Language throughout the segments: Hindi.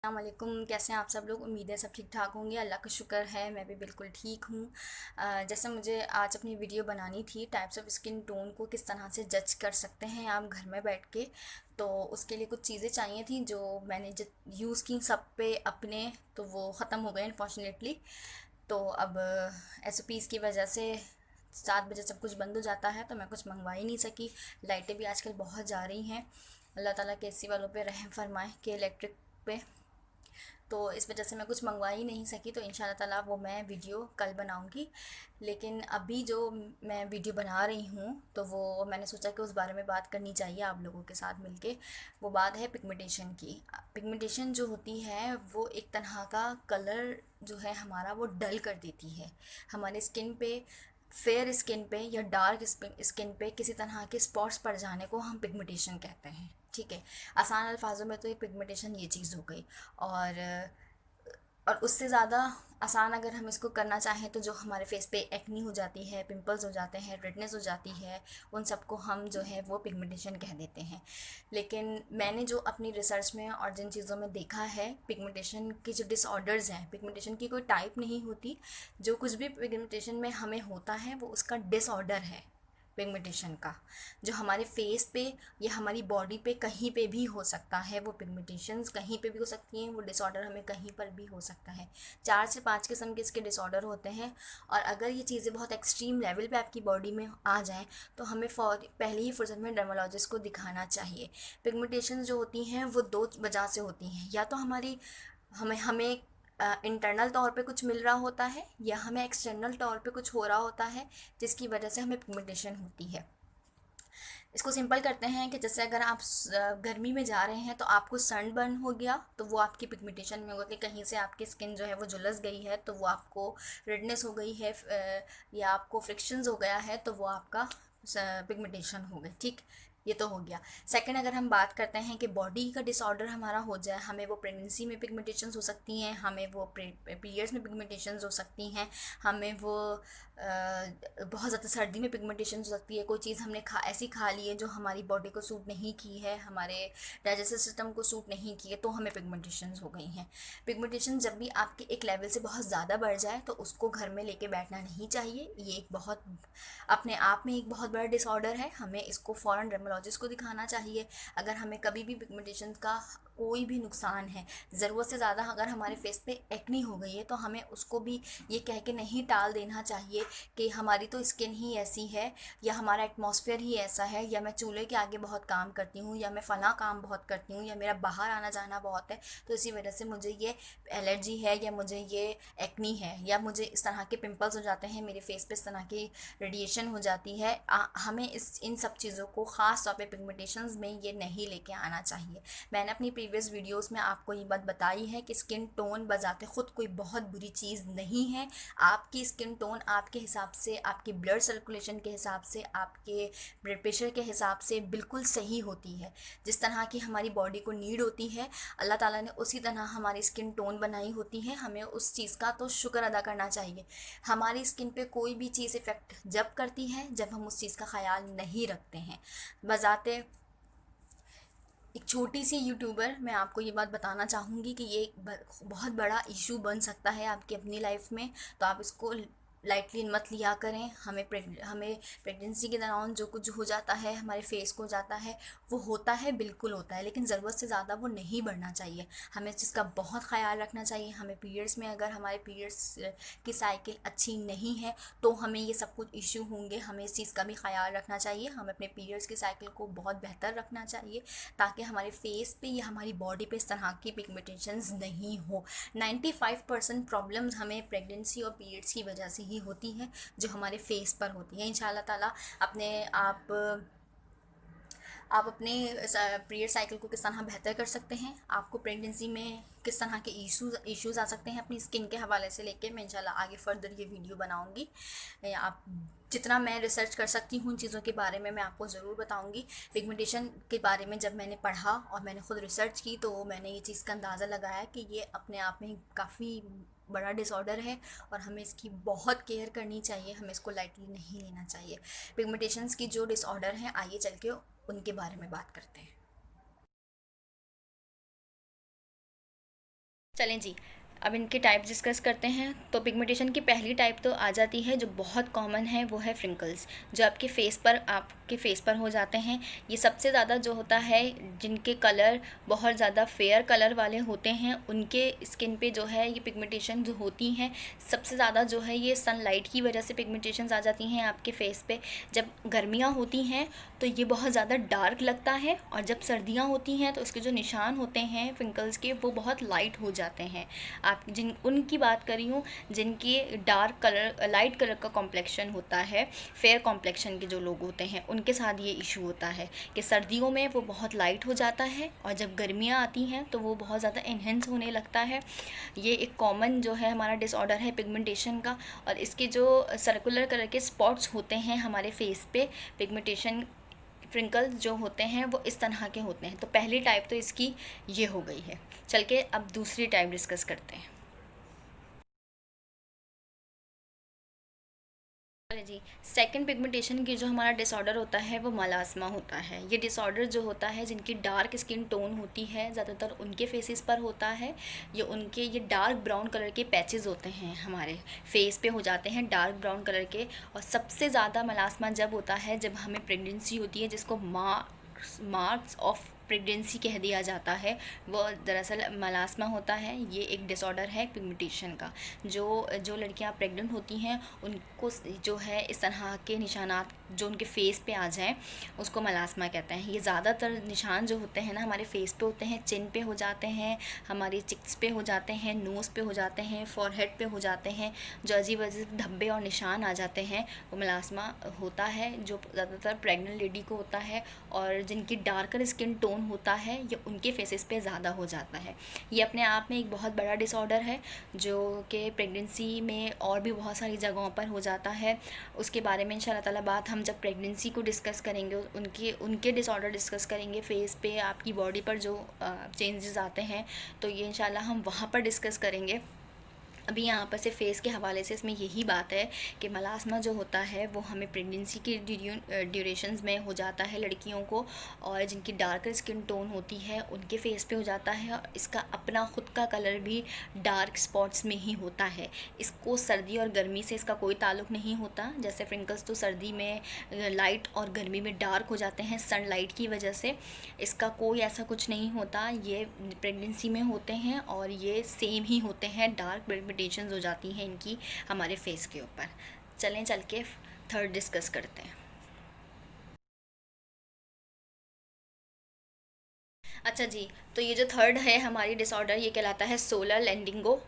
अस्सलामुअलैकुम। कैसे हैं आप सब लोग? उम्मीद है सब ठीक ठाक होंगे। अल्लाह का शुक्र है मैं भी बिल्कुल ठीक हूँ। जैसे मुझे आज अपनी वीडियो बनानी थी, टाइप्स ऑफ स्किन टोन को किस तरह से जज कर सकते हैं आप घर में बैठ के, तो उसके लिए कुछ चीज़ें चाहिए थी जो मैंने यूज़ की सब पे अपने, तो वो ख़त्म हो गए अनफॉर्चुनेटली। तो अब SOPs की वजह से 7 बजे सब कुछ बंद हो जाता है, तो मैं कुछ मंगवा ही नहीं सकी। लाइटें भी आजकल बहुत जा रही हैं। अल्लाह ताला के एसी वालों पे रहम फरमाए कि इलेक्ट्रिक पे, तो इस वजह से मैं कुछ मंगवा ही नहीं सकी। तो इंशाल्लाह ताला वो मैं वीडियो कल बनाऊंगी। लेकिन अभी जो मैं वीडियो बना रही हूँ तो वो मैंने सोचा कि उस बारे में बात करनी चाहिए आप लोगों के साथ मिलके। वो बात है पिगमेंटेशन की। पिगमेंटेशन जो होती है वो एक तरह का कलर जो है हमारा वो डल कर देती है हमारे स्किन पे। फेयर स्किन पे या डार्क स्किन पे किसी तरह के स्पॉट्स पड़ जाने को हम पिगमेंटेशन कहते हैं। ठीक है, आसान अल्फाजों में तो ये पिगमेंटेशन ये चीज़ हो गई। और और उससे ज़्यादा आसान अगर हम इसको करना चाहें तो जो हमारे फेस पे एक्नी हो जाती है, पिंपल्स हो जाते हैं, रेडनेस हो जाती है, उन सबको हम जो है वो पिगमेंटेशन कह देते हैं। लेकिन मैंने जो अपनी रिसर्च में और जिन चीज़ों में देखा है, पिगमेंटेशन के जो डिसऑर्डर्स हैं, पिगमेंटेशन की कोई टाइप नहीं होती। जो कुछ भी पिगमेंटेशन में हमें होता है वो उसका डिसऑर्डर है पिगमेंटेशन का, जो हमारे फेस पे या हमारी बॉडी पे कहीं पे भी हो सकता है। वो पिगमेंटेशंस कहीं पे भी हो सकती हैं, वो डिसऑर्डर हमें कहीं पर भी हो सकता है। 4 से 5 किस्म के इसके डिसऑर्डर होते हैं। और अगर ये चीज़ें बहुत एक्सट्रीम लेवल पे आपकी बॉडी में आ जाएं तो हमें पहले ही फुर्सत में डर्मालॉजिस्ट को दिखाना चाहिए। पिगमेंटेशन जो होती हैं वो दो वजह से होती हैं, या तो हमारी हमें हमें इंटरनल तौर पे कुछ मिल रहा होता है, या हमें एक्सटर्नल तौर पे कुछ हो रहा होता है जिसकी वजह से हमें पिगमेंटेशन होती है। इसको सिंपल करते हैं कि जैसे अगर आप गर्मी में जा रहे हैं तो आपको सनबर्न हो गया तो वो आपकी पिगमेंटेशन में होगा कि कहीं से आपकी स्किन जो है वो झुलस गई है, तो वो आपको रेडनेस हो गई है, या आपको फ्रिक्शंस हो गया है तो वो आपका पिगमेंटेशन हो गई। ठीक, ये तो हो गया। सेकंड, अगर हम बात करते हैं कि बॉडी का डिसऑर्डर हमारा हो जाए, हमें वो प्रेगनेंसी में पिगमेंटेशंस हो सकती हैं, हमें वो पीरियड्स में पिगमेंटेशंस हो सकती हैं, हमें वो बहुत ज़्यादा सर्दी में पिगमेंटेशन हो सकती है। कोई चीज़ हमने ऐसी खा ली है जो हमारी बॉडी को सूट नहीं की है, हमारे डाइजेस्टिव सिस्टम को सूट नहीं की है, तो हमें पिगमेंटेशंस हो गई हैं। पिगमेंटेशन जब भी आपके एक लेवल से बहुत ज़्यादा बढ़ जाए तो उसको घर में लेके बैठना नहीं चाहिए। ये एक बहुत अपने आप में एक बहुत बड़ा डिसऑर्डर है, हमें इसको फ़ौरन डर्मेटोलॉजिस्ट को दिखाना चाहिए। अगर हमें कभी भी पिगमेंटेशन का कोई भी नुकसान है, ज़रूरत से ज़्यादा अगर हमारे फेस पे एक्नी हो गई है, तो हमें उसको भी ये कह के नहीं टाल देना चाहिए कि हमारी तो स्किन ही ऐसी है, या हमारा एटमॉस्फेयर ही ऐसा है, या मैं चूल्हे के आगे बहुत काम करती हूँ, या मैं फ़लाँ काम बहुत करती हूँ, या मेरा बाहर आना जाना बहुत है तो इसी वजह से मुझे ये एलर्जी है, या मुझे ये एक्नी है, या मुझे इस तरह के पिंपल्स हो जाते हैं, मेरे फेस पे इस तरह की रेडिएशन हो जाती है। हमें इन सब चीज़ों को ख़ास तौर पे पिगमेंटेशंस में ये नहीं लेके आना चाहिए। मैंने अपनी प्रीवियस वीडियोस में आपको ये बात बताई है कि स्किन टोन बजाते खुद कोई बहुत बुरी चीज़ नहीं है। आपकी स्किन टोन आपके हिसाब से, आपकी ब्लड सर्कुलेशन के हिसाब से, आपके ब्लड प्रेशर के हिसाब से बिल्कुल सही होती है। जिस तरह की हमारी बॉडी को नीड होती है, अल्लाह ताला ने उसी तरह हमारी स्किन टोन बनाई होती है। हमें उस चीज़ का तो शुक्र अदा करना चाहिए। हमारी स्किन पे कोई भी चीज़ इफ़ेक्ट जब करती है जब हम उस चीज़ का ख्याल नहीं रखते हैं। बजाते एक छोटी सी यूट्यूबर मैं आपको ये बात बताना चाहूँगी कि ये एक बहुत बड़ा इशू बन सकता है आपकी अपनी लाइफ में, तो आप इसको लाइटली मत लिया करें। हमें प्रेगनेंसी के दौरान जो कुछ हो जाता है, हमारे फेस को जाता है, वो होता है, बिल्कुल होता है, लेकिन ज़रूरत से ज़्यादा वो नहीं बढ़ना चाहिए। हमें इस चीज़ का बहुत ख्याल रखना चाहिए। हमें पीरियड्स में अगर हमारे पीरियड्स की साइकिल अच्छी नहीं है तो हमें ये सब कुछ इशू होंगे, हमें इस चीज़ का भी ख्याल रखना चाहिए। हमें अपने पीरियड्स की साइकिल को बहुत बेहतर रखना चाहिए ताकि हमारे फेस पे या हमारी बॉडी पे इस तरह की पिगमेंटेशंस नहीं हो। 95% प्रॉब्लम्स हमें प्रेगनेंसी और पीरियड्स की वजह से ही होती हैं, जो हमारे फेस पर होती है। इंशाल्लाह ताला अपने आप अपने पीरियड साइकिल को किस तरह बेहतर कर सकते हैं, आपको प्रेगनेंसी में किस तरह के इश्यूज़ आ सकते हैं अपनी स्किन के हवाले से लेके मैं इंशाल्लाह आगे फर्दर ये वीडियो बनाऊंगी। आप जितना मैं रिसर्च कर सकती हूँ उन चीज़ों के बारे में मैं आपको ज़रूर बताऊंगी। पिगमेंटेशन के बारे में जब मैंने पढ़ा और मैंने ख़ुद रिसर्च की तो मैंने ये चीज़ का अंदाज़ा लगाया कि ये अपने आप में काफ़ी बड़ा डिसऑर्डर है और हमें इसकी बहुत केयर करनी चाहिए, हमें इसको लाइटली नहीं लेना चाहिए। पिगमेंटेशंस की जो डिसऑर्डर हैं, आइए चल के उनके बारे में बात करते हैं। चलें जी, अब इनके टाइप डिस्कस करते हैं। तो पिगमेंटेशन की पहली टाइप तो आ जाती है जो बहुत कॉमन है, वो है फ्रिंकल्स, जो आपके फेस पर हो जाते हैं। ये सबसे ज़्यादा जो होता है, जिनके कलर बहुत ज़्यादा फेयर कलर वाले होते हैं, उनके स्किन पे जो है ये पिगमेंटेशन जो होती हैं सबसे ज़्यादा जो है ये सनलाइट की वजह से पिगमेंटेशंस आ जाती हैं आपके फेस पे। जब गर्मियाँ होती हैं तो ये बहुत ज़्यादा डार्क लगता है, और जब सर्दियाँ होती हैं तो इसके जो निशान होते हैं फ्रिंकल्स के, वो बहुत लाइट हो जाते हैं। आप जिन उनकी बात कर रही हूँ जिनकी डार्क कलर लाइट कलर का कॉम्प्लेक्शन होता है, फेयर कॉम्प्लेक्शन के जो लोग होते हैं उनके साथ ये इशू होता है कि सर्दियों में वो बहुत लाइट हो जाता है, और जब गर्मियाँ आती हैं तो वो बहुत ज़्यादा इन्हेंस होने लगता है। ये एक कॉमन जो है हमारा डिसऑर्डर है पिगमेंटेशन का। और इसके जो सर्कुलर कलर के स्पॉट्स होते हैं हमारे फेस पे, पिगमेंटेशन फ्रिंकल्स जो होते हैं वो इस तरह के होते हैं। तो पहली टाइप तो इसकी ये हो गई है। चल के अब दूसरी टाइप डिस्कस करते हैं। चलिए जी, सेकंड पिगमेंटेशन की जो हमारा डिसऑर्डर होता है वो मलास्मा होता है। ये डिसऑर्डर जो होता है जिनकी डार्क स्किन टोन होती है, ज़्यादातर उनके फेसेस पर होता है। ये डार्क ब्राउन कलर के पैचेस होते हैं हमारे फेस पे हो जाते हैं, डार्क ब्राउन कलर के। और सबसे ज़्यादा मलास्मा जब होता है जब हमें प्रेगनेंसी होती है, जिसको मार्क्स ऑफ प्रेगनेंसी कह दिया जाता है, वो दरअसल मलास्मा होता है। ये एक डिसऑर्डर है पिगमेंटेशन का। जो जो लड़कियां प्रेग्नेंट होती हैं उनको जो है इस तरह के निशानात जो उनके फेस पे आ जाएं, उसको मलास्मा कहते हैं। ये ज़्यादातर निशान जो होते हैं ना हमारे फेस पे होते हैं, चिन पे हो जाते हैं, हमारी चिक्स पे हो जाते हैं, नोज़ पे हो जाते हैं, फॉरहेड पे हो जाते हैं, जो अजीब अजीब धब्बे और निशान आ जाते हैं, वो मलास्मा होता है, जो ज़्यादातर प्रेग्नेंट लेडी को होता है। और जिनकी डार्कर स्किन टोन होता है ये उनके फेसेस पे ज़्यादा हो जाता है। ये अपने आप में एक बहुत बड़ा डिसऑर्डर है जो कि प्रेगनेंसी में और भी बहुत सारी जगहों पर हो जाता है। उसके बारे में इंशाल्लाह ताला बात हम जब प्रेगनेंसी को डिस्कस करेंगे, उनके डिसऑर्डर डिस्कस करेंगे, फेस पे आपकी बॉडी पर जो चेंजेस आते हैं, तो ये इंशाल्लाह हम वहाँ पर डिस्कस करेंगे। अभी यहाँ पर से फेस के हवाले से इसमें यही बात है कि मलास्मा जो होता है वो हमें प्रेगनेंसी की ड्यूरेशंस में हो जाता है लड़कियों को, और जिनकी डार्कर स्किन टोन होती है उनके फेस पे हो जाता है। और इसका अपना ख़ुद का कलर भी डार्क स्पॉट्स में ही होता है। इसको सर्दी और गर्मी से इसका कोई ताल्लुक़ नहीं होता। जैसे फ्रिंकल्स तो सर्दी में लाइट और गर्मी में डार्क हो जाते हैं सनलाइट की वजह से, इसका कोई ऐसा कुछ नहीं होता। ये प्रेगनेंसी में होते हैं और ये सेम ही होते हैं, डार्क पिगमेंटेशंस हो जाती हैं इनकी हमारे फेस के ऊपर। चलें चल के थर्ड डिस्कस करते हैं। अच्छा जी, तो ये जो थर्ड है हमारी डिसऑर्डर, ये कहलाता है सोलर लैंडिंगो।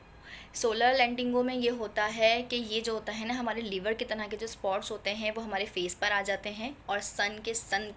सोलर लैंडिंगो में ये होता है कि ये जो होता है ना, हमारे लीवर की तरह के जो स्पॉट्स होते हैं वो हमारे फेस पर आ जाते हैं, और सन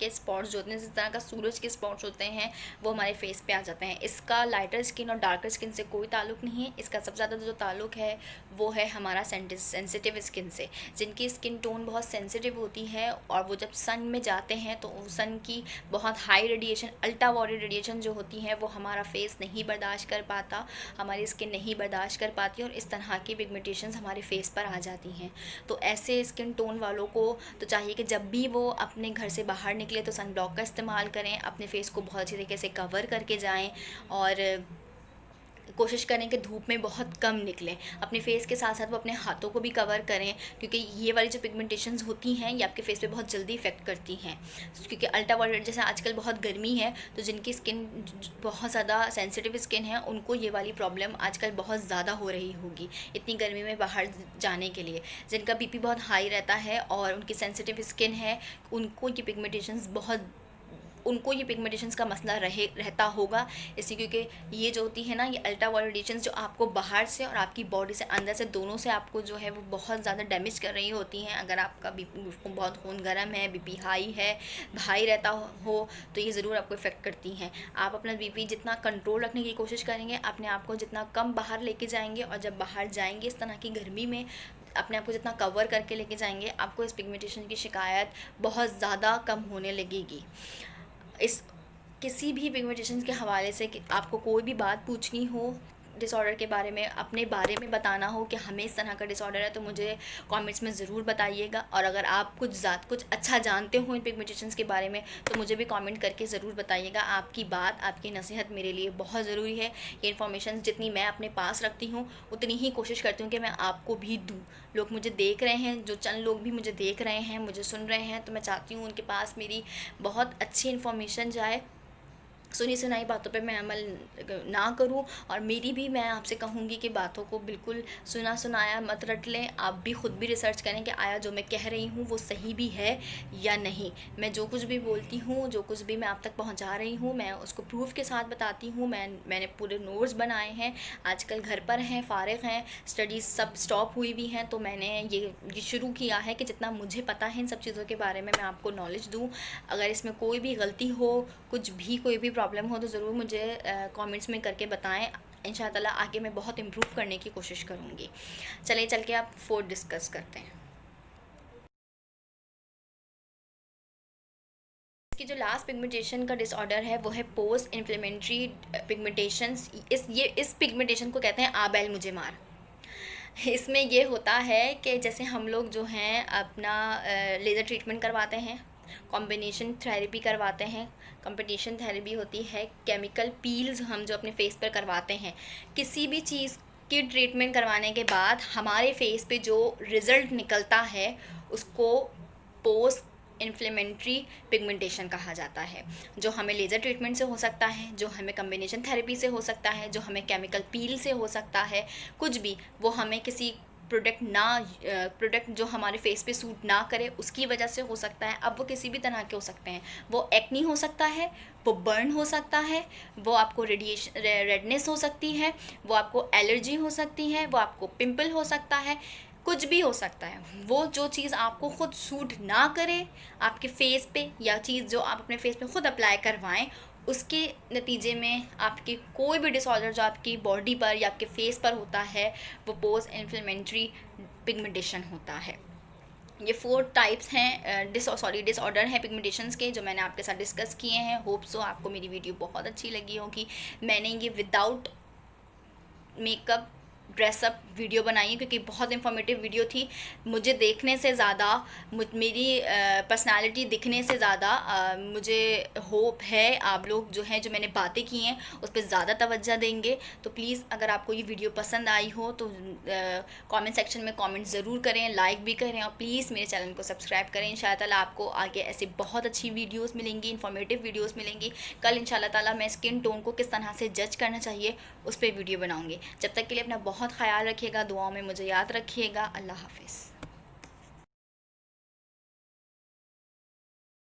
के स्पॉट्स जो होते हैं, जिस तरह का सूरज के स्पॉट्स होते हैं, वो हमारे फेस पे आ जाते हैं। इसका लाइटर स्किन और डार्कर स्किन से कोई ताल्लुक़ नहीं है। इसका सबसे ज़्यादा जो ताल्लुक़ है वो है हमारा सेंसिटिव स्किन से। जिनकी स्किन टोन बहुत सेंसिटिव होती है और वो जब सन में जाते हैं तो सन की बहुत high radiation, ultraviolet radiation जो होती है वो हमारा फेस नहीं बर्दाश्त कर पाता, हमारी स्किन नहीं बर्दाश्त कर पाती, और इस तरह की पिगमेंटेशंस हमारे फेस पर आ जाती हैं। तो ऐसे स्किन टोन वालों को तो चाहिए कि जब भी वो अपने घर से बाहर निकले तो सन ब्लॉक का इस्तेमाल करें, अपने फेस को बहुत अच्छी तरीके से कवर करके जाएं, और कोशिश करें कि धूप में बहुत कम निकलें। अपने फेस के साथ साथ वो अपने हाथों को भी कवर करें, क्योंकि ये वाली जो पिगमेंटेशंस होती हैं ये आपके फेस पे बहुत जल्दी इफेक्ट करती हैं। क्योंकि अल्ट्रा वायलेट, जैसे आजकल बहुत गर्मी है तो जिनकी स्किन बहुत ज़्यादा सेंसिटिव स्किन है उनको ये वाली प्रॉब्लम आजकल बहुत ज़्यादा हो रही होगी इतनी गर्मी में बाहर जाने के लिए। जिनका बीपी बहुत हाई रहता है और उनकी सेंसिटिव स्किन है, उनको ये पिगमेंटेशंस का मसला रहता होगा। इसलिए क्योंकि ये जो होती है ना, ये अल्ट्रा वायलेट रेडिएशंस जो आपको बाहर से और आपकी बॉडी से अंदर से दोनों से आपको जो है वो बहुत ज़्यादा डैमेज कर रही होती हैं। अगर आपका बीपी बहुत खून गर्म है, बीपी हाई रहता हो तो ये ज़रूर आपको इफ़ेक्ट करती हैं। आप अपना बीपी जितना कंट्रोल रखने की कोशिश करेंगे, अपने आप को जितना कम बाहर लेके जाएंगे, और जब बाहर जाएंगे इस तरह की गर्मी में अपने आप को जितना कवर करके लेके जाएंगे, आपको इस पिगमेंटेशन की शिकायत बहुत ज़्यादा कम होने लगेगी। इस किसी भी पिगमेंटेशन के हवाले से कि आपको कोई भी बात पूछनी हो, डिसऑर्डर के बारे में, अपने बारे में बताना हो कि हमें इस तरह का डिसऑर्डर है, तो मुझे कमेंट्स में ज़रूर बताइएगा। और अगर आप कुछ अच्छा जानते हो इन पिगमेंटेशंस के बारे में तो मुझे भी कमेंट करके ज़रूर बताइएगा। आपकी बात, आपकी नसीहत मेरे लिए बहुत ज़रूरी है। ये इन्फॉर्मेशन जितनी मैं अपने पास रखती हूँ उतनी ही कोशिश करती हूँ कि मैं आपको भी दूँ। लोग मुझे देख रहे हैं, जो चंद लोग भी मुझे देख रहे हैं, मुझे सुन रहे हैं, तो मैं चाहती हूँ उनके पास मेरी बहुत अच्छी इन्फॉर्मेशन जाए। सुनी सुनाई बातों पे मैं अमल ना करूं। और मेरी भी, मैं आपसे कहूँगी कि बातों को बिल्कुल सुना सुनाया मत रट लें। आप भी खुद भी रिसर्च करें कि आया जो मैं कह रही हूँ वो सही भी है या नहीं। मैं जो कुछ भी बोलती हूँ, जो कुछ भी मैं आप तक पहुँचा रही हूँ, मैं उसको प्रूफ के साथ बताती हूँ। मैंने पूरे नोट्स बनाए हैं। आजकल घर पर हैं, फ़ारिग हैं, स्टडीज़ सब स्टॉप हुई भी हैं, तो मैंने ये शुरू किया है कि जितना मुझे पता है इन सब चीज़ों के बारे में मैं आपको नॉलेज दूँ। अगर इसमें कोई भी गलती हो, कुछ भी कोई भी प्रॉब्लम हो, तो ज़रूर मुझे कमेंट्स में करके बताएं। इंशाअल्लाह आगे मैं बहुत इम्प्रूव करने की कोशिश करूँगी। चलिए चल के आप 4 डिस्कस करते हैं। इसकी जो लास्ट पिगमेंटेशन का डिसऑर्डर है वो है पोस्ट इन्फ्लेमेटरी पिगमेंटेशंस। इस पिगमेंटेशन को कहते हैं आबैल मुझे मार। इसमें ये होता है कि जैसे हम लोग जो हैं अपना लेज़र ट्रीटमेंट करवाते हैं, कॉम्बिनेशन थेरेपी करवाते हैं, कॉम्बिनेशन थेरेपी होती है केमिकल पील्स हम जो अपने फेस पर करवाते हैं। किसी भी चीज़ की ट्रीटमेंट करवाने के बाद हमारे फेस पे जो रिज़ल्ट निकलता है उसको पोस्ट इन्फ्लेमेटरी पिगमेंटेशन कहा जाता है। जो हमें लेज़र ट्रीटमेंट से हो सकता है, जो हमें कॉम्बिनेशन थेरेपी से हो सकता है, जो हमें केमिकल पील से हो सकता है, कुछ भी, वो हमें किसी प्रोडक्ट जो हमारे फेस पे सूट ना करे उसकी वजह से हो सकता है। अब वो किसी भी तरह के हो सकते हैं। वो एक्नी हो सकता है, वो बर्न हो सकता है, वो आपको रेडनेस हो सकती है, वो आपको एलर्जी हो सकती है, वो आपको पिंपल हो सकता है, कुछ भी हो सकता है। वो जो चीज़ आपको खुद सूट ना करे आपके फेस पे, या चीज़ जो आप अपने फेस पे खुद अप्लाई करवाएं, उसके नतीजे में आपकी कोई भी डिसऑर्डर जो आपकी बॉडी पर या आपके फेस पर होता है वो पोस्ट इन्फ्लेमेटरी पिगमेंटेशन होता है। ये 4 टाइप्स हैं डिसऑर्डर हैं पिगमेंटेशंस के, जो मैंने आपके साथ डिस्कस किए हैं। होप सो आपको मेरी वीडियो बहुत अच्छी लगी होगी। मैंने ये विदाउट मेकअप ड्रेसअप वीडियो बनाई है क्योंकि बहुत इंफॉर्मेटिव वीडियो थी। मुझे देखने से ज़्यादा, मेरी पर्सनालिटी दिखने से ज़्यादा मुझे होप है आप लोग जो हैं, जो मैंने बातें की हैं उस पर ज़्यादा तवज्जो देंगे। तो प्लीज़ अगर आपको ये वीडियो पसंद आई हो तो कमेंट सेक्शन में कमेंट ज़रूर करें, लाइक भी करें, और प्लीज़ मेरे चैनल को सब्सक्राइब करें। इंशाअल्लाह आपको आगे ऐसे बहुत अच्छी वीडियोज़ मिलेंगी, इन्फॉर्मेटिव वीडियोज़ मिलेंगी। कल इंशाअल्लाह ताला मैं स्किन टोन को किस तरह से जज करना चाहिए उस पर वीडियो बनाऊँगी। जब तक के लिए अपना बहुत ख्याल रखिएगा, दुआओं में मुझे याद रखिएगा। अल्लाह हाफ़िज़।